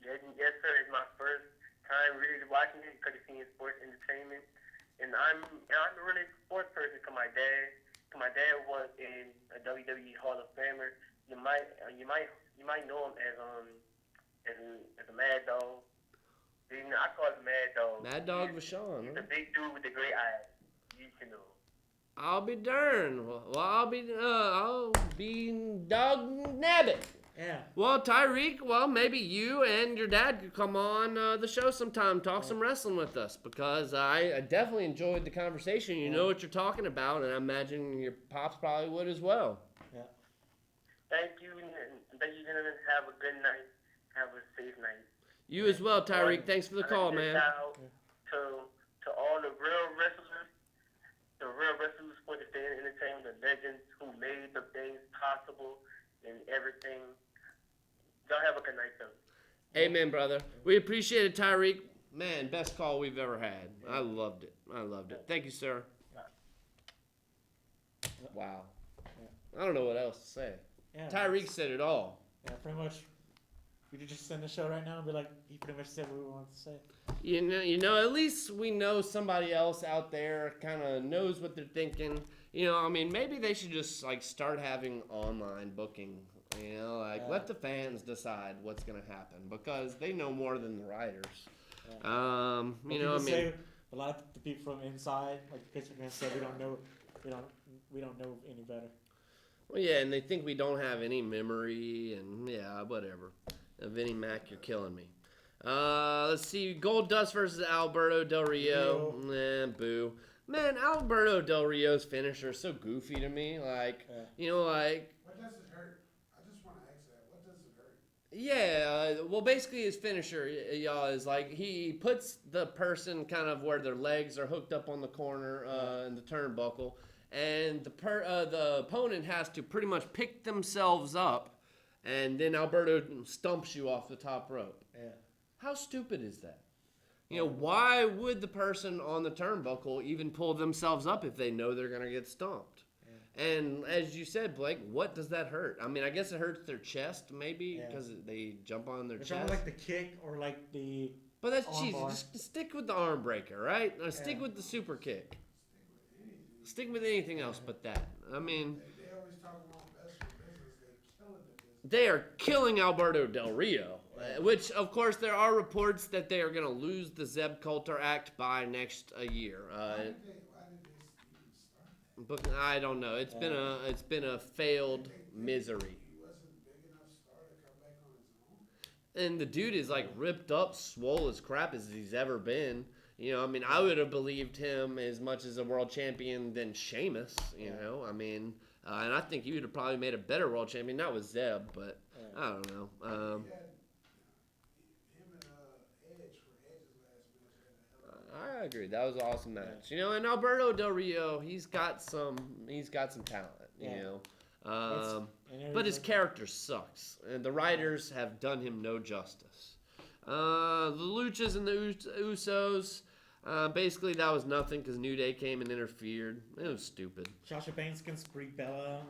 Yes, sir. It's my first time really watching it because it's in sports entertainment. And I'm a really sports person because my dad was in a WWE Hall of Famer. You might know him as a Mad Dog. You know, I call him Mad Dog. Mad Dog Vachon. He's a big dude with the great eyes. You should know. I'll be darned. Well, I'll be dog nabbit. Yeah. Well, Tyreek, maybe you and your dad could come on the show sometime, talk some wrestling with us, because I definitely enjoyed the conversation. You know what you're talking about, and I imagine your pops probably would as well. Yeah. Thank you, and thank you, gentlemen. Have a good night. Have a safe night. You as well, Tyreek. Thanks for the call, man. Shout out to all the real wrestlers for the state of entertainment, the legends who made the things possible and everything. Y'all have a good night, though. Amen, brother. We appreciate it, Tyreek. Man, best call we've ever had. I loved it. Thank you, sir. Wow. I don't know what else to say. Yeah. Tyreek said it all. Yeah, pretty much. We could just send the show right now and be like, he pretty much said what we wanted to say. You know, at least we know somebody else out there kind of knows what they're thinking. You know, I mean, maybe they should just, like, start having online booking. You know, like, let the fans decide what's going to happen, because they know more than the writers. Yeah. You know, I mean, say, a lot of the people from inside, like the Pittsburgh fans, said we don't know any better. well, yeah, and they think we don't have any memory, and yeah, whatever. Vinnie Mac, you're killing me. Let's see, Gold Dust versus Alberto Del Rio. Boo. Man, Alberto Del Rio's finisher is so goofy to me. Like, you know, like... What does it hurt? I just want to ask that. What does it hurt? Yeah, well, basically his finisher, y'all, is like he puts the person kind of where their legs are hooked up on the corner in the turnbuckle, and the opponent has to pretty much pick themselves up, and then Alberto stumps you off the top rope. Yeah. How stupid is that? You know, why would the person on the turnbuckle even pull themselves up if they know they're going to get stomped? Yeah. And as you said, Blake, what does that hurt? I mean, I guess it hurts their chest, maybe, because they jump on their It's chest. almost like the kick or like the... But that's arm cheesy. bar. Just stick with the arm breaker, right? Or stick with the super kick. Stick with anything else but that. I mean... They always talk about best for business. They killing the business. They are killing Alberto Del Rio, which, of course, there are reports that they are going to lose the Zeb Coulter Act by next year. Why did they even start that? But I don't know. It's been a failed misery. He wasn't And the dude is like ripped up, swole as crap as he's ever been. You know, I mean, I would have believed him as much as a world champion than Sheamus. You know, I mean, and I think he would have probably made a better world champion. Not with Zeb, but I don't know. He had him and Edge for Edge's last match. I agree. That was an awesome match. You know, and Alberto Del Rio, he's got some talent. You know, but his character sucks, and the writers have done him no justice. The Luchas and the Usos, basically that was nothing because New Day came and interfered. It was stupid. Sasha Banks against Brie Bella.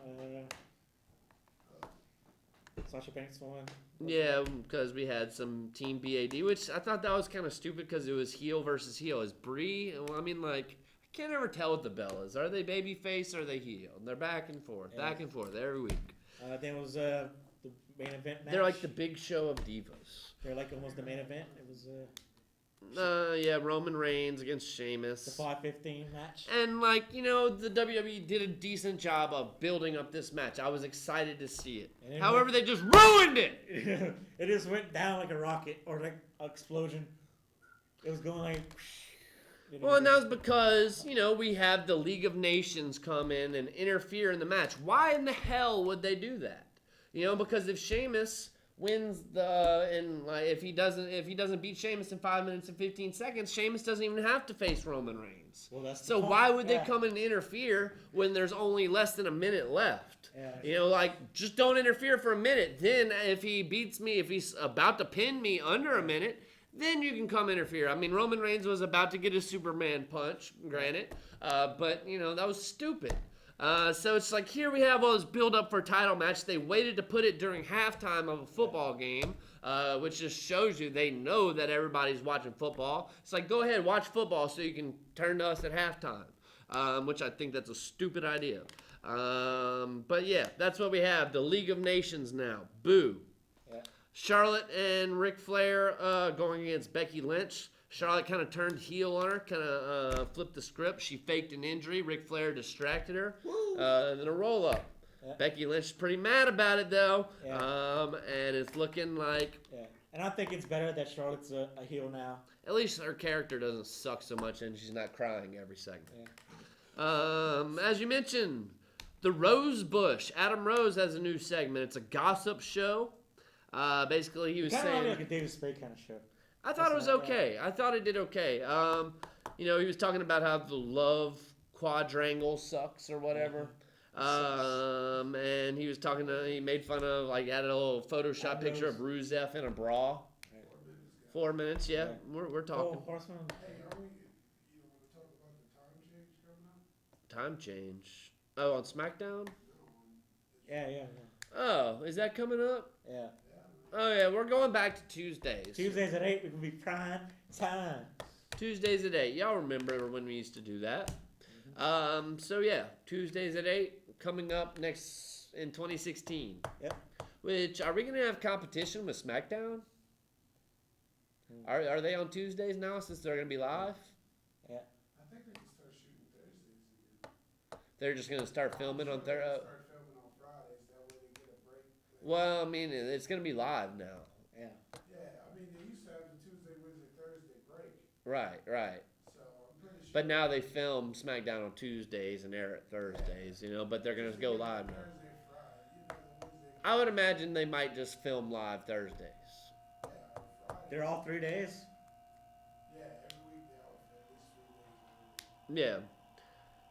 Sasha Banks won. Yeah, because we had some Team BAD, which I thought that was kind of stupid because it was heel versus heel. Is Brie? Well, I mean, like, I can't ever tell with the Bellas. Are they babyface or are they heel? They're back and forth every week. Then was the main event match. They're like the big show of divas. They're like almost the main event. It was yeah, Roman Reigns against Sheamus. the 5:15 match. And, like, you know, the WWE did a decent job of building up this match. I was excited to see it. However, they just ruined it! It just went down like a rocket or like an explosion. It was going like... Well, and that was because, you know, we have the League of Nations come in and interfere in the match. Why in the hell would they do that? You know, because if Sheamus wins if he doesn't beat Sheamus in 5 minutes and 15 seconds, Sheamus doesn't even have to face Roman Reigns. Well, that's so why would they come in and interfere when there's only less than a minute left? Yeah. You know, like, just don't interfere for a minute. Then if he beats me, if he's about to pin me under a minute, then you can come interfere. I mean, Roman Reigns was about to get a Superman punch, granted, but, you know, that was stupid. So it's like, here we have all this build-up for a title match. They waited to put it during halftime of a football game, which just shows you they know that everybody's watching football. It's like, go ahead, watch football so you can turn to us at halftime, which I think that's a stupid idea. But, yeah, that's what we have. The League of Nations now. Boo. Charlotte and Ric Flair going against Becky Lynch. Charlotte kind of turned heel on her, kind of flipped the script. She faked an injury. Ric Flair distracted her. Then a roll-up. Yeah. Becky Lynch is pretty mad about it, though. Yeah. And it's looking like... Yeah. And I think it's better that Charlotte's a heel now. At least her character doesn't suck so much and she's not crying every segment. Yeah. As you mentioned, the Rose Bush. Adam Rose has a new segment. It's a gossip show. Basically, he was saying... Kind of like a David Spade kind of show. I thought it was okay. I thought it did okay. You know, he was talking about how the love quadrangle sucks or whatever. And he was he made fun of, like, had a little Photoshop picture of Rusev in a bra. 4 minutes, yeah. We're talking. Oh, Horseman. Hey, are we, you want to talk about the time change coming up? Time change. Oh, on SmackDown? Yeah. Oh, is that coming up? Yeah. Oh, yeah, we're going back to Tuesdays. Tuesdays at 8, we can be prime time. Tuesdays at 8. Y'all remember when we used to do that. So, yeah, Tuesdays at 8 coming up next in 2016. Yep. Which, are we going to have competition with SmackDown? Are they on Tuesdays now since they're going to be live? Yeah. I think they can start shooting Thursdays again. They're just going to start filming on Thursdays? Start filming on Fridays, that way they get a break. Well, I mean, it's going to be live now. Yeah. Yeah, I mean, they used to have the Tuesday, Wednesday, Thursday break. Right. So I'm pretty sure. But now they film SmackDown on Tuesdays and air it Thursdays, you know, but they're going to go live now. Thursday, Friday, Wednesday. I would imagine they might just film live Thursdays. Yeah, Friday. They're all 3 days? Yeah, every week they all at least 3 days. Yeah.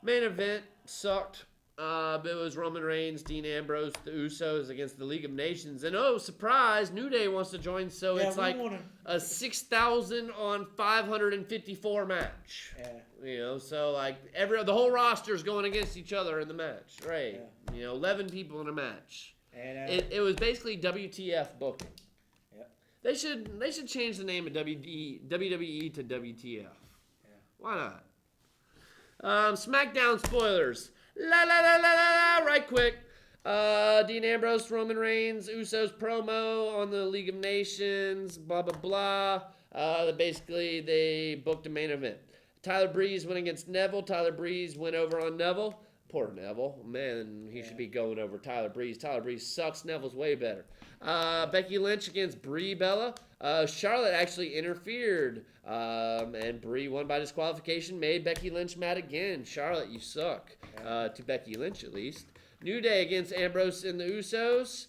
Main event sucked. It was Roman Reigns, Dean Ambrose, the Usos against the League of Nations. And oh, surprise, New Day wants to join, so it's like a 6,000 on 554 match. Yeah. You know, so like the whole roster's going against each other in the match. Right. Yeah. You know, 11 people in a match. And It was basically WTF booking. Yep. They should change the name of WWE to WTF. Yeah. Why not? SmackDown spoilers. Right quick. Dean Ambrose, Roman Reigns, Usos promo on the League of Nations, blah, blah, blah. Basically, they booked a main event. Tyler Breeze went against Neville. Tyler Breeze went over on Neville. Poor Neville. Man, he should be going over Tyler Breeze. Tyler Breeze sucks. Neville's way better. Becky Lynch against Brie Bella. Charlotte actually interfered, and Brie won by disqualification, made Becky Lynch mad again. Charlotte, you suck. To Becky Lynch, at least. New Day against Ambrose and the Usos.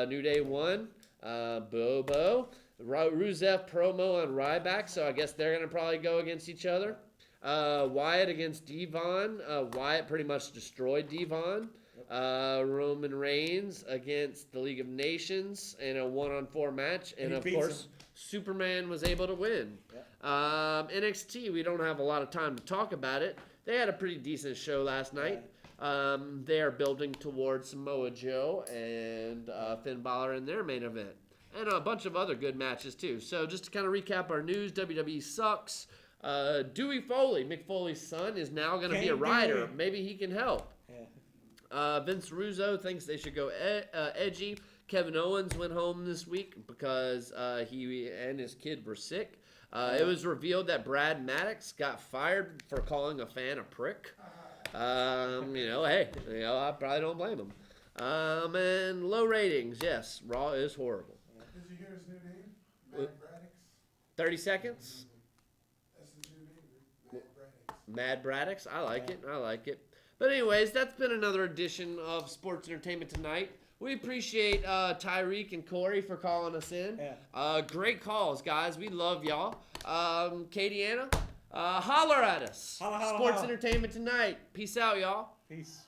New Day won. Bobo. Rusev promo on Ryback, so I guess they're going to probably go against each other. Wyatt against Devon. Wyatt pretty much destroyed Devon. Roman Reigns against the League of Nations in a 1-on-4 match. And of course, Superman was able to win. NXT, we don't have a lot of time to talk about it. They had a pretty decent show last night. They are building towards Samoa Joe and Finn Balor in their main event. And a bunch of other good matches, too. So just to kind of recap our news, WWE sucks. Dewey Foley, Mick Foley's son, is now going to be a writer. Maybe he can help. Vince Russo thinks they should go edgy. Kevin Owens went home this week because he and his kid were sick. It was revealed that Brad Maddox got fired for calling a fan a prick. Hey, I probably don't blame him. And low ratings, yes, Raw is horrible. Did you hear his new name? Matt Braddock? 30 seconds? That's his new name, Matt Braddock. Mad Braddocks. I like it. But anyways, that's been another edition of Sports Entertainment Tonight. We appreciate Tyreek and Corey for calling us in. Great calls, guys. We love y'all. Katie Anna, holler at us. Holla, Sports Entertainment Tonight. Peace out, y'all. Peace.